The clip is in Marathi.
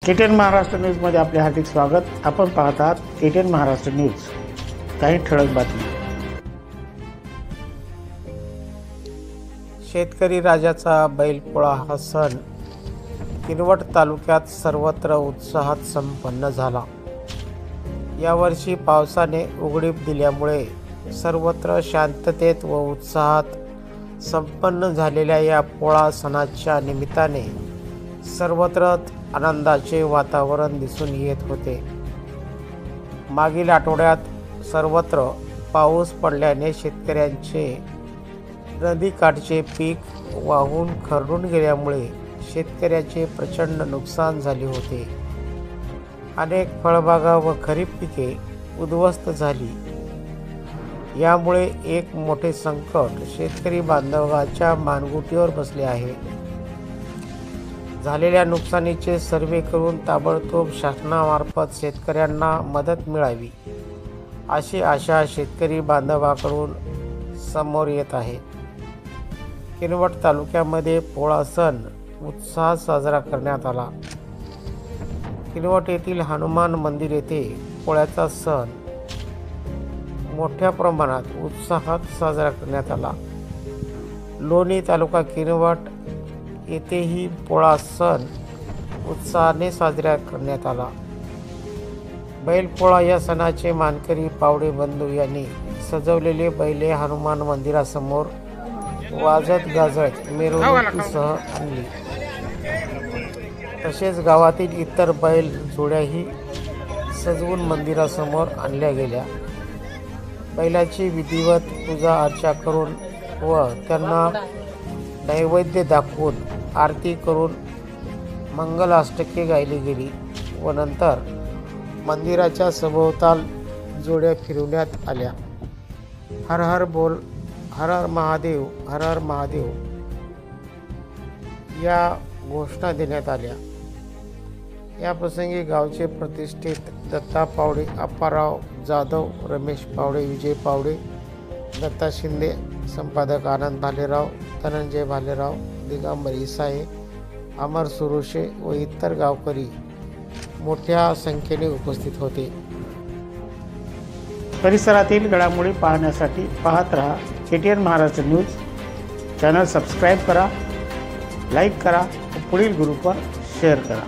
एटीएन महाराष्ट्र न्यूजमध्ये आपले हार्दिक स्वागत। आपण पाहत आहात एटीएन महाराष्ट्र न्यूज। काही ठळक बातमी। शेतकरी राजाचा बैलपोळा हा सण किनवट तालुक्यात सर्वत्र उत्साहात संपन्न झाला। यावर्षी पावसाने उघडीप दिल्यामुळे सर्वत्र शांततेत व उत्साहात संपन्न झालेल्या या पोळा सणाच्या निमित्ताने सर्वत्र आनंदाचे वातावरण दिसून येत होते। मागील आठवड्यात सर्वत्र पाऊस पडल्याने शेतकऱ्यांचे नदीकाठचे पीक वाहून खरडून गेल्यामुळे शेतकऱ्याचे प्रचंड नुकसान झाले होते। अनेक फळबागा व खरीप पिके उद्ध्वस्त झाली। यामुळे एक मोठे संकट शेतकरी बांधवांच्या मानगुटीवर बसले आहे। झालेल्या नुकसानीचे सर्वे करून ताबडतोब शासनामार्फत शेतकऱ्यांना मदत मिळावी अशी आशा शेतकरी बांधवांकडून समोर येत आहे। किनवट तालुक्यामध्ये पोळा सण उत्साहात साजरा करण्यात आला। किनवट येथील हनुमान मंदिर येथे पोळ्याचा सण मोठ्या प्रमाणात उत्साहात साजरा करण्यात आला। लोणी तालुका किनवट येथेही पोळा सण उत्साहाने साजरा करण्यात आला। बैलपोळा या सणाचे मानकरी पावडे बंधू यांनी सजवलेले बैले हनुमान मंदिरासमोर वाजत गाजत मिरवणुकीसह आणली। तसेच गावातील इतर बैल जोड्याही सजवून मंदिरासमोर आणल्या गेल्या। बैलाची विधिवत पूजा अर्चा करून व त्यांना नैवेद्य दाखवून आरती करून मंगलाष्टके गायली गेली व नंतर मंदिराच्या सभोवताल जोड्या फिरवण्यात आल्या। हर हर बोल, हर हर महादेव, हर हर महादेव या घोषणा देण्यात आल्या। या प्रसंगी गावचे प्रतिष्ठित दत्ता पावडे, अप्पाराव जाधव, रमेश पावडे, विजय पावडे, दत्ता शिंदे, संपादक आनंद भालेराव, धनंजय भालेराव, दिगंबर इसाये, अमर सुरुशे व इतर गावकरी मोठ्या संख्येने उपस्थित होते। परिसरातील घडामोडी पाहण्यासाठी पाहत रहा ATN Maharashtra news. Channel subscribe करा, लाईक करा व पुढील ग्रुपवर शेअर करा।